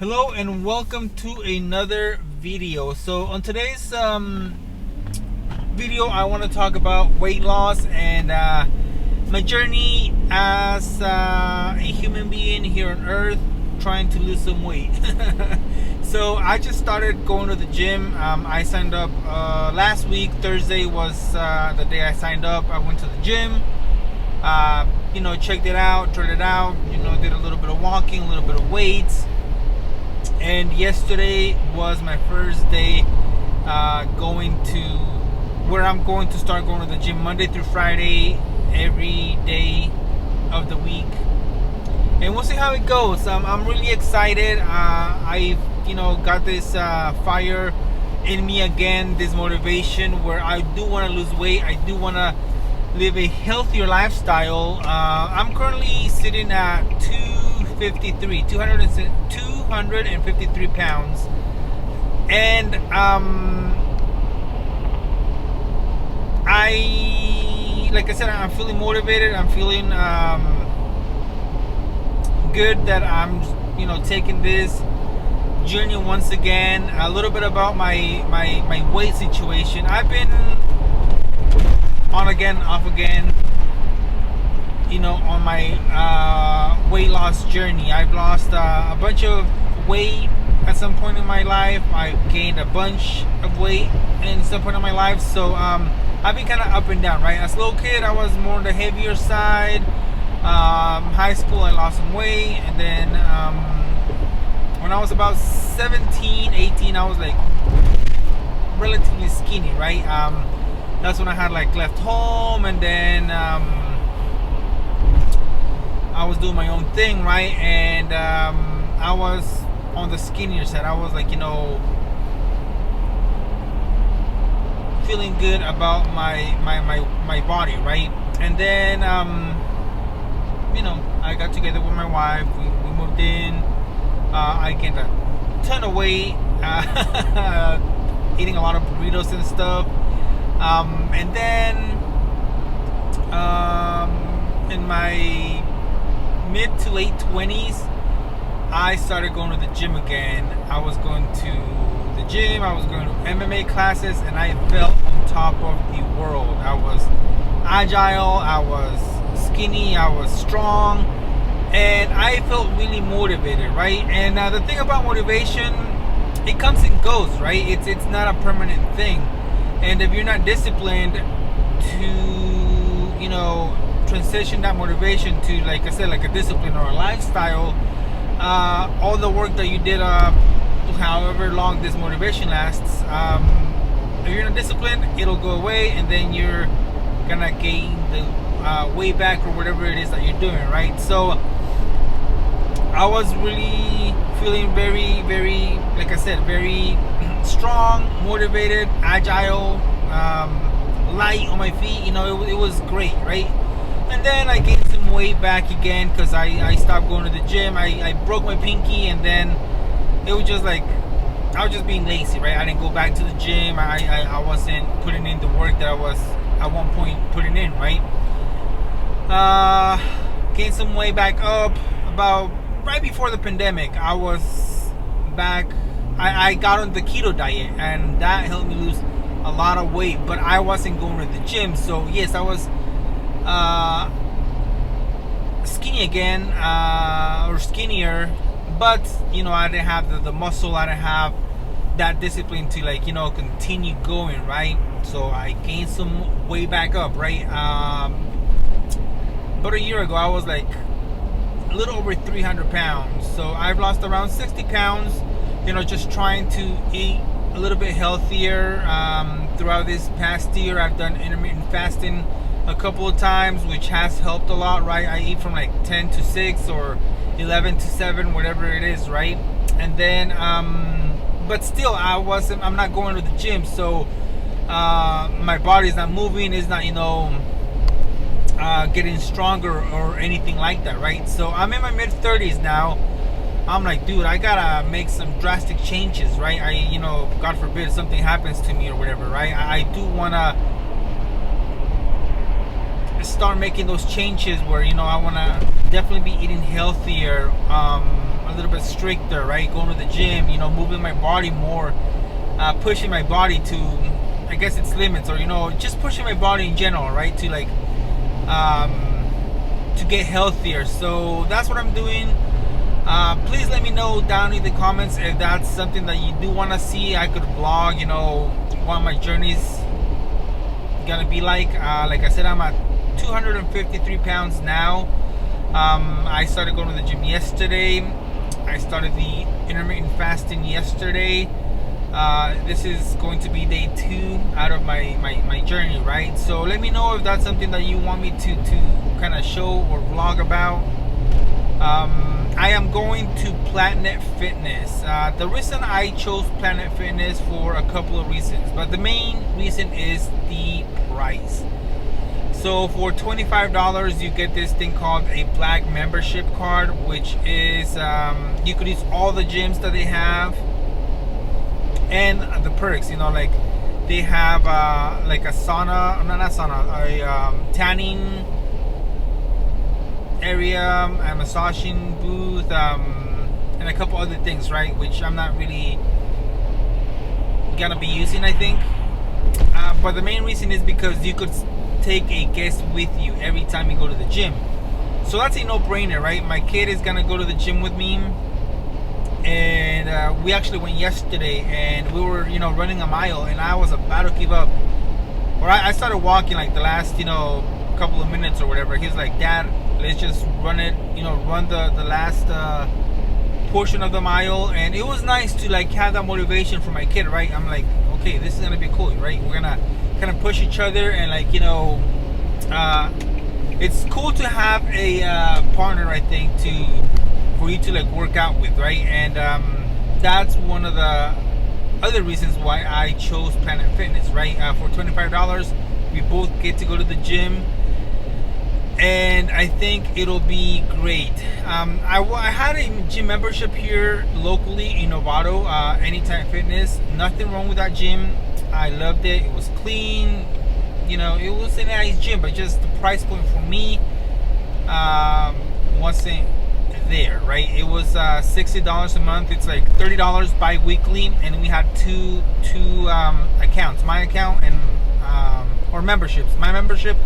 Hello and welcome to another video. So on today's video, I want to talk about weight loss and my journey as a human being here on earth trying to lose some weight. So I just started going to the gym. I signed up last week. Thursday was the day I signed up. I went to the gym, checked it out, tried it out, did a little bit of walking, a little bit of weights. And yesterday was my first day going to where I'm going to start going to the gym Monday through Friday, every day of the week. And we'll see how it goes. I'm really excited. I got this fire in me again, this motivation where I do want to lose weight. I do want to live a healthier lifestyle. I'm currently sitting at 253 pounds, and like I said, I'm feeling motivated. I'm feeling good that I'm taking this journey once again. A little bit about my weight situation. I've been on again, off again, on my weight loss journey. I've lost a bunch of weight at some point in my life. I gained a bunch of weight in some point in my life. So I've been kind of up and down, right? As a little kid, I was more on the heavier side. High school, I lost some weight. And then when I was about 17, 18, I was like relatively skinny, right? That's when I had left home, and then I was doing my own thing, right? And I was on the skinnier side. I was feeling good about my body, right? And then I got together with my wife. We moved in. I gained a ton of weight, eating a lot of burritos and stuff. And then in my mid to late 20s, I started going to the gym again. I was going to the gym, I was going to MMA classes, and I felt on top of the world. I was agile, I was skinny, I was strong, and I felt really motivated, right? And the thing about motivation, it comes and goes, right? It's not a permanent thing. And if you're not disciplined to, transition that motivation to, like I said, like a discipline or a lifestyle, all the work that you did, however long this motivation lasts, if you're not disciplined, it'll go away, and then you're gonna gain the way back or whatever it is that you're doing, right? So I was really feeling very, very, like I said, very strong, motivated, agile, light on my feet. It was great, right? And then I gained some weight back again because I stopped going to the gym. I broke my pinky, and then it was just like I was just being lazy, right? I didn't go back to the gym. I wasn't putting in the work that I was at one point putting in, right? Gained some weight back up about right before the pandemic. I was back. I got on the keto diet, and that helped me lose a lot of weight, but I wasn't going to the gym. So yes, I was skinny again, or skinnier, but I didn't have the muscle. I didn't have that discipline to continue going, right? So I gained some weight back up, right? About a year ago, I was like a little over 300 pounds. So I've lost around 60 pounds, just trying to eat a little bit healthier. Throughout this past year, I've done intermittent fasting a couple of times, which has helped a lot, right? I eat from 10 to 6 or 11 to 7, whatever it is, right? And then but still I'm not going to the gym, so my body's not moving, it's not getting stronger or anything like that, right? So I'm in my mid 30s now. I'm like, dude, I gotta make some drastic changes, right? God forbid something happens to me or whatever, right? I do wanna start making those changes where I want to definitely be eating healthier, a little bit stricter, right? Going to the gym, you know, moving my body more, pushing my body to, I guess it's limits, or you know, just pushing my body in general, right? To like, to get healthier. So that's what I'm doing. Please let me know down in the comments if that's something that you do want to see. I could vlog, you know, what my journey's gonna be like. Like I said, I'm at 253 pounds now. I started going to the gym yesterday. I started the intermittent fasting yesterday. This is going to be day 2 out of my journey, right? So let me know if that's something that you want me to kind of show or vlog about. I am going to Planet Fitness. The reason I chose Planet Fitness for a couple of reasons, but the main reason is the price. So for $25 you get this thing called a black membership card, which is you could use all the gyms that they have and the perks, you know, like they have like a sauna, not a sauna, a tanning area, a massaging booth, and a couple other things, right, which I'm not really gonna be using, I think. But the main reason is because you could take a guest with you every time you go to the gym. So that's a no-brainer, right? My kid is gonna go to the gym with me, and we actually went yesterday, and we were, you know, running a mile, and I was about to give up. Or I started walking like the last, you know, couple of minutes or whatever. He was like, Dad, let's just run it, you know, run the last portion of the mile. And it was nice to like have that motivation for my kid, right? I'm like, okay, this is gonna be cool, right? We're gonna kind of push each other, and like, you know, it's cool to have a partner, I think, for you to like work out with, right? And that's one of the other reasons why I chose Planet Fitness, right? For $25 we both get to go to the gym, and I think it'll be great. I had a gym membership here locally in Novato, Anytime Fitness. Nothing wrong with that gym. I loved it. It was clean. You know, it was a nice gym, but just the price point for me wasn't there, right? It was $60 a month. It's like $30 bi-weekly, and we had two accounts, my account and or memberships, my membership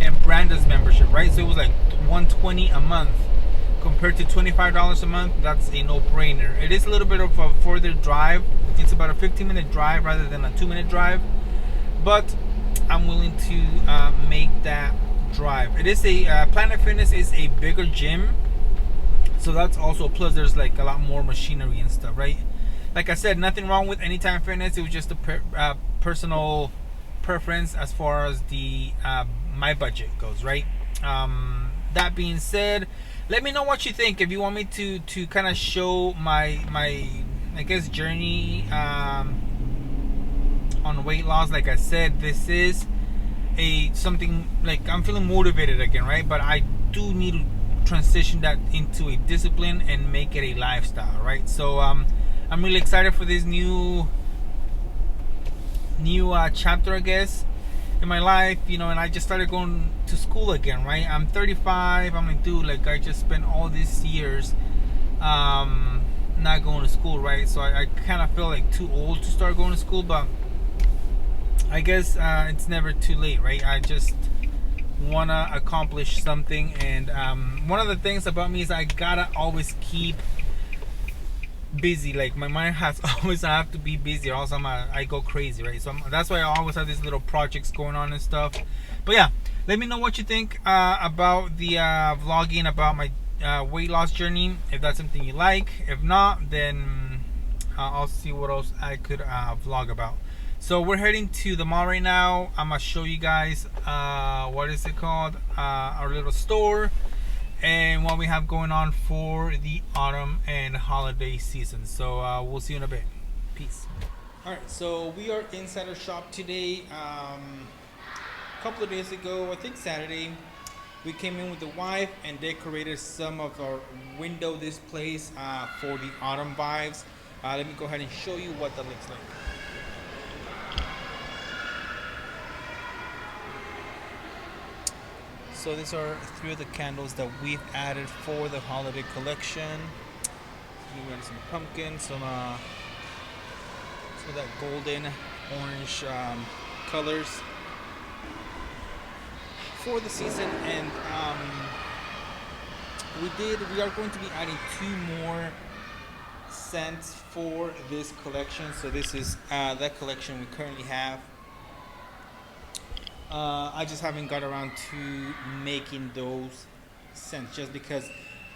and Branda's membership, right? So it was like $120 a month compared to $25 a month. That's a no-brainer. It is a little bit of a further drive. It's about a 15-minute drive rather than a 2-minute drive, but I'm willing to make that drive. It is a Planet Fitness is a bigger gym, so that's also a plus. There's like a lot more machinery and stuff, right? Like I said, nothing wrong with Anytime Fitness. It was just a personal preference as far as the my budget goes, right? That being said, let me know what you think. If you want me to kind of show my I guess journey on weight loss. Like I said, this is something like I'm feeling motivated again, right? But I do need to transition that into a discipline and make it a lifestyle, right? So I'm really excited for this new chapter, I guess, in my life, you know. And I just started going to school again, right? I'm 35. I'm like, dude, like I just spent all these years not going to school, right? So I kind of feel like too old to start going to school, but I guess it's never too late, right? I just want to accomplish something, and one of the things about me is I gotta always keep busy. Like my mind has always, I have to be busy, or else I go crazy, right? So that's why I always have these little projects going on and stuff. But yeah, let me know what you think about the vlogging about my weight loss journey, if that's something you like. If not, then I'll see what else I could vlog about. So we're heading to the mall right now. I'm gonna show you guys what is it called, our little store, and what we have going on for the autumn and holiday season. So we'll see you in a bit. Peace. All right, so we are inside our shop today. A couple of days ago, I think Saturday, we came in with the wife and decorated some of our window displays for the autumn vibes. Let me go ahead and show you what that looks like. So these are 3 of the candles that we've added for the holiday collection. added some pumpkin, some so that golden orange colors for the season. And we are going to be adding two more scents for this collection. So this is that collection we currently have. I just haven't got around to making those scents, just because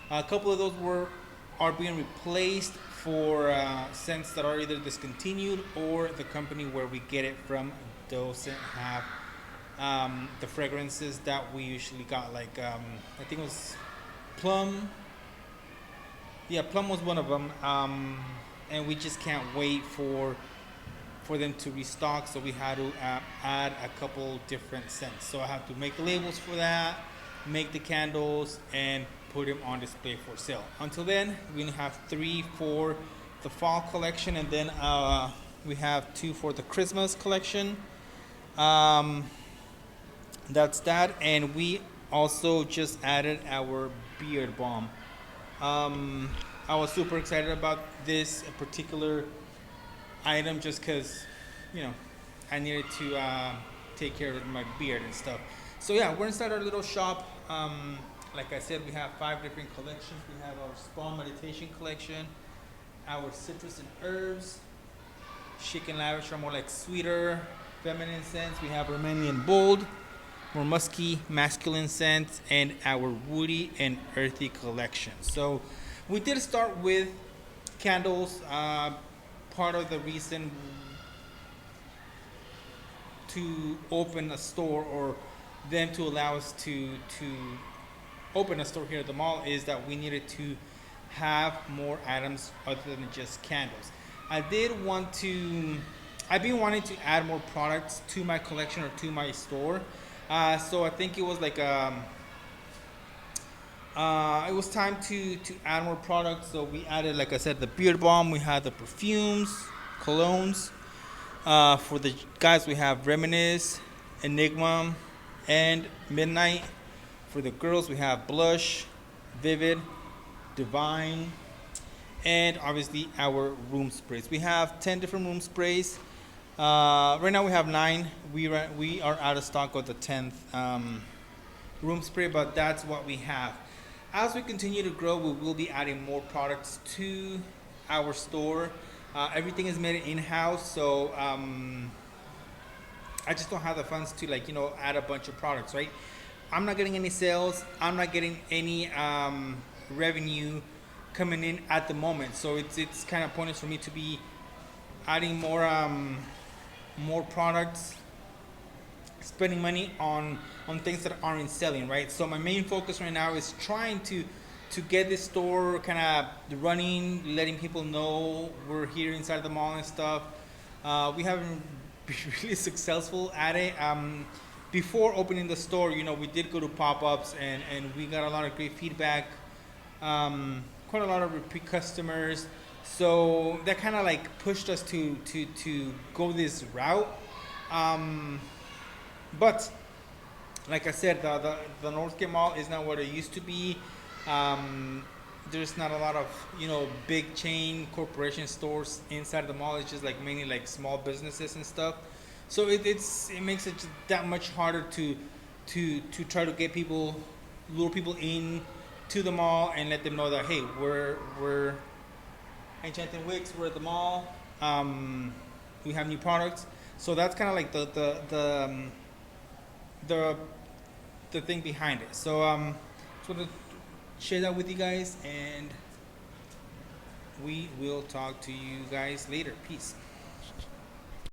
a couple of those are being replaced for scents that are either discontinued, or the company where we get it from doesn't have the fragrances that we usually got. Like I think it was Plum. Yeah, Plum was one of them, and we just can't wait for them to restock. So we had to add a couple different scents. So I have to make the labels for that, make the candles, and put them on display for sale. Until then, we're gonna have 3 for the fall collection, and then we have 2 for the Christmas collection. That's that, and we also just added our beard balm. I was super excited about this particular item, just because, I needed to take care of my beard and stuff. So yeah, we're inside our little shop. Like I said, we have 5 different collections. We have our spa meditation collection, our citrus and herbs, chic and lavish are more like sweeter, feminine scents. We have Romanian bold, more musky, masculine scents, and our woody and earthy collection. So we did start with candles. Part of the reason to open a store, or them to allow us to open a store here at the mall, is that we needed to have more items other than just candles. I've been wanting to add more products to my collection or to my store. So I think it was like it was time to add more products. So we added, like I said, the beard balm. We had the perfumes, colognes. For the guys, we have Reminisce, Enigma, and Midnight. For the girls, we have Blush, Vivid, Divine, and obviously our room sprays. We have 10 different room sprays. Right now we have 9. We are out of stock of the 10th room spray, but that's what we have. As we continue to grow, we will be adding more products to our store. Everything is made in-house, so I just don't have the funds to add a bunch of products, right? I'm not getting any sales. I'm not getting any revenue coming in at the moment, so it's kind of pointless for me to be adding more products, spending money on things that aren't selling, right? So my main focus right now is trying to get this store kind of running, letting people know we're here inside the mall and stuff. We haven't been really successful at it. Before opening the store, we did go to pop-ups, and we got a lot of great feedback, quite a lot of repeat customers. So that kind of pushed us to go this route. But like I said, the Northgate Mall is not what it used to be. There's not a lot of big chain corporation stores inside the mall. It's just mainly small businesses and stuff. So it makes it that much harder to try to get lure people in to the mall and let them know that, hey, we're Enchanted Wicks, we're at the mall. We have new products. So that's kind of the thing behind it. So just want to share that with you guys, and we will talk to you guys later. Peace.